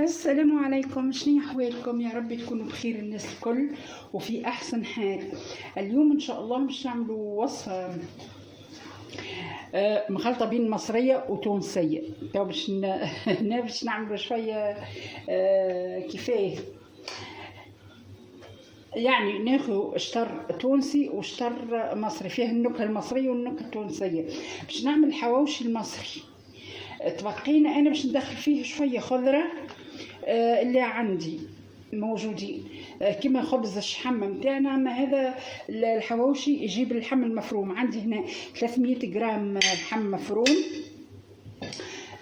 السلام عليكم، شنو احوالكم؟ يا رب تكونوا بخير الناس الكل وفي احسن حال. اليوم ان شاء الله باش نعملوا وصفه مخلطه بين مصريه وتونسيه. تو باش نعملوا شويه كيفاه، يعني ناخذ شطر تونسي وشطر مصري، فيه النكهه المصريه والنكهه التونسيه. باش نعمل حواوشي المصري. تبقينا انا باش ندخل فيه شويه خضره اللي عندي موجودين، كما خبز الشحم متاعنا. اما هذا الحواوشي يجيب اللحم المفروم. عندي هنا 300 غرام لحم مفروم،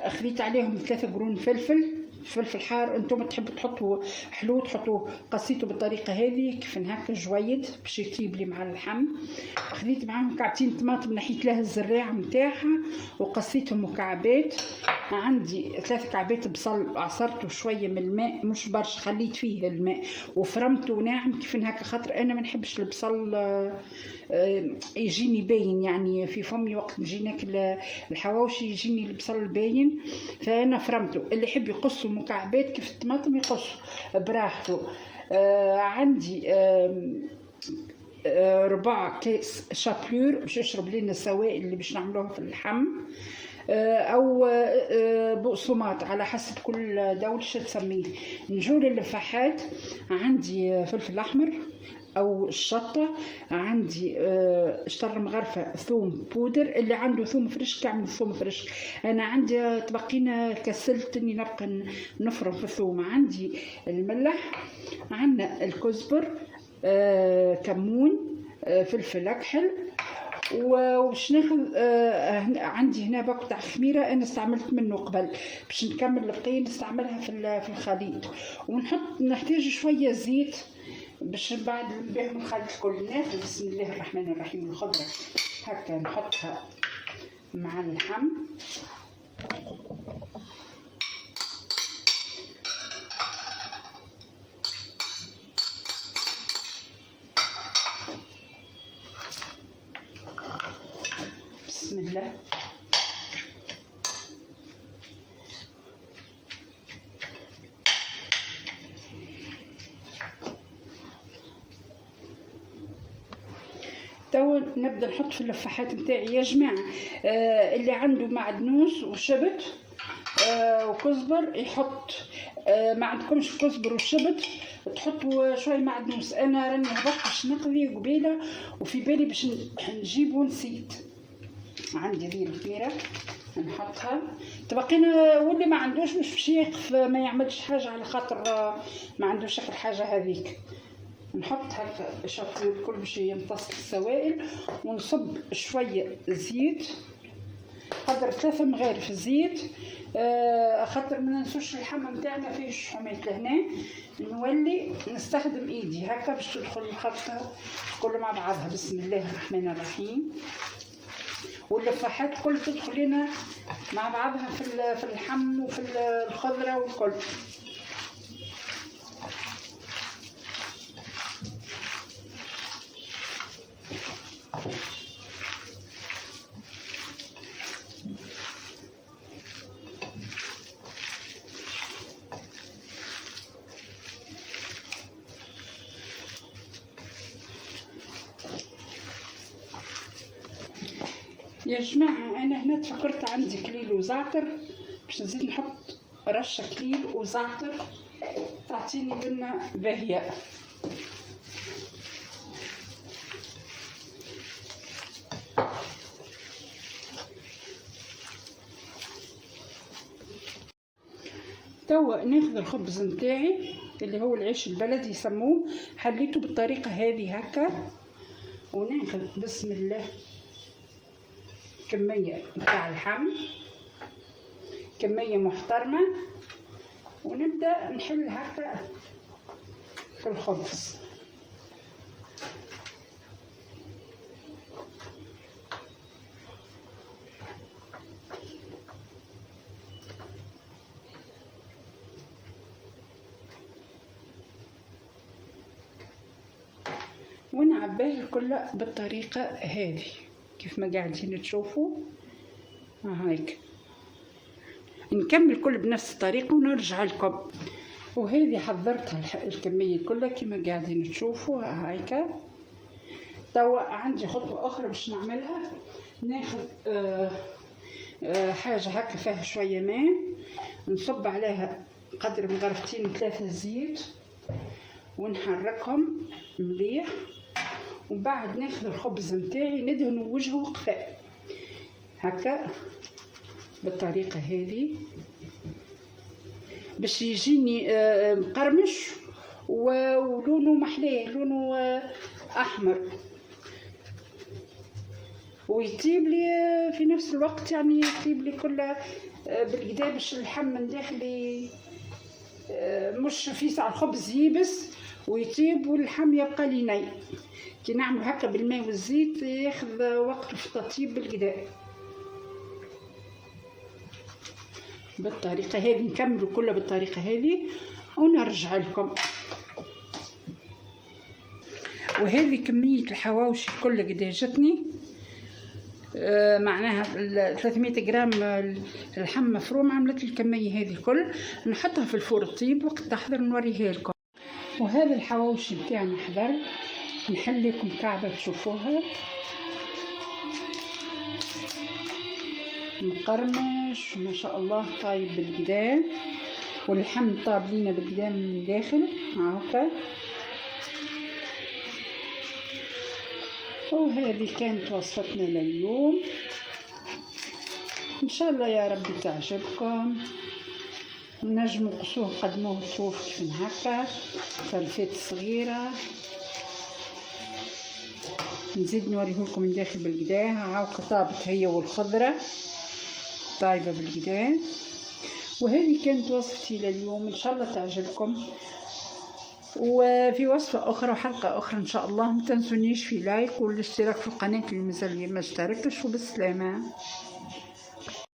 خذيت عليهم 3 قرون فلفل حار. انتم تحبوا تحطوا حلو تحطوا، قصيته بالطريقه هذه كيف هكا جويد باش يطيب لي مع اللحم. خذيت معاهم كعبتين طماطم، نحيت لها الزراع نتاعها وقصيتهم مكعبات. عندي 3 كعبات بصل عصرته شويه من الماء، مش برشا، خليت فيه الماء وفرمته ناعم كيف هكا، خاطر انا ما نحبش البصل يجيني باين، يعني في فمي وقت نجي ناكل الحواوشي يجيني البصل باين، فانا فرمته. اللي يحب يقصوا مكعبات كيف الطماطم يقص براحته. عندي ربع كاس شابلور باش يشرب لنا السوائل اللي باش نعملوها في اللحم، او بقسماط على حسب كل دولة شو تسميه. نجول اللفاحات، عندي فلفل احمر او الشطه، عندي شطر مغرفه ثوم بودر. اللي عنده ثوم فريش تعمل ثوم فريش. انا عندي تبقينا كسلت اني نبقى نفرم في الثوم. عندي الملح، عندنا الكزبر، كمون، فلفل اكحل. وباش ناخذ عندي هنا باكو تاع خميره انا استعملت منه قبل، باش نكمل البقيه نستعملها في الخليط. نحتاج شويه زيت باش بعد نبيهم الخليط الكل. ناخذ بسم الله الرحمن الرحيم الخضره هكا نحطها مع اللحم. بسم الله. تو نبدا نحط في اللفاحات نتاعي يا جماعه. اللي عنده معدنوس وشبت وكزبر يحط. ما عندكمش كزبر وشبت تحطوا شويه معدنوس. انا راني هبطت باش نقضي قبيله وفي بالي باش نجيب ونسيت. عندي ذي الكبيره نحطها. تبقينا واللي ما عندوش مش باش يقف ما يعملش حاجه على خاطر ما عندوش الحاجه هذيك. نحط هكا شطور الكل باش يمتص السوائل، ونصب شويه زيت، قدر 3 مغارف زيت. خاطر ما ننسوش اللحم نتاعنا فيه الشحومات لهنا. نولي نستخدم ايدي هكا باش تدخل الخلطه كل مع بعضها. بسم الله الرحمن الرحيم. واللفاحات كل تدخل لنا مع بعضها في اللحم وفي الخضره والكل. يا جماعة أنا هنا تفكرت عندي كليل وزعتر، باش نزيد نحط رشة كليل وزعتر تعطيني بنة باهية. توا ناخذ الخبز نتاعي اللي هو العيش البلدي يسموه، حليته بالطريقة هذه هكا، وناخذ بسم الله كمية بتاع اللحم، كمية محترمة، ونبدأ نحل هكا في الخبز. ونعبيه الكل بالطريقة هذه كيف ما قاعدين تشوفوا هيك. نكمل كل بنفس الطريقة ونرجع لكم. وهذه حضرتها الكمية كلها كما قاعدين تشوفوا هايكا. توا عندي خطوة أخرى باش نعملها، ناخذ حاجة هكا فيها شوية ماء، نصب عليها قدر مغرفتين 3 زيت ونحركهم مليح، ومن بعد ناخذ الخبز نتاعي ندهن وجهه وقفاه هكا بالطريقة هذه باش يجيني مقرمش ولونه محلاه، لونه احمر، ويطيب لي في نفس الوقت، يعني يطيب لي كله بالكدا باش اللحم من داخل مش في ساعة الخبز يبس ويطيب واللحم يبقى لي ني. كي نعمل هكا بالماء والزيت ياخذ وقته في التطيب بالكدا بالطريقة هذه. نكملوا كله بالطريقة هذه ونرجع لكم. وهذه كمية الحواوشي كلها قد جاتني، معناها 300 جرام اللحم مفروم عملت الكمية هذه الكل. نحطها في الفور طيب وقت تحضر نوريها لكم. وهذا الحواوشي بتاعنا حضر، نحل لكم كعبة تشوفوها مقرمش ما شاء الله طايب بالقدام، واللحم طاب لينا بالقدام من داخل هاكا. وهذه كانت وصفتنا لليوم، ان شاء الله يا رب تعجبكم. نجموا قصوه قدموه تشوف كيف هكا فرفات صغيره. نزيد نوريه لكم من داخل بالقدا هاكا طابت هي والخضره طايبه بالقدا. وهذه كانت وصفتي لليوم، ان شاء الله تعجبكم. وفي وصفة أخرى وحلقة أخرى إن شاء الله. متنسونيش في لايك والاشتراك في القناة اللي مازال ما اشتركش. وبالسلامة.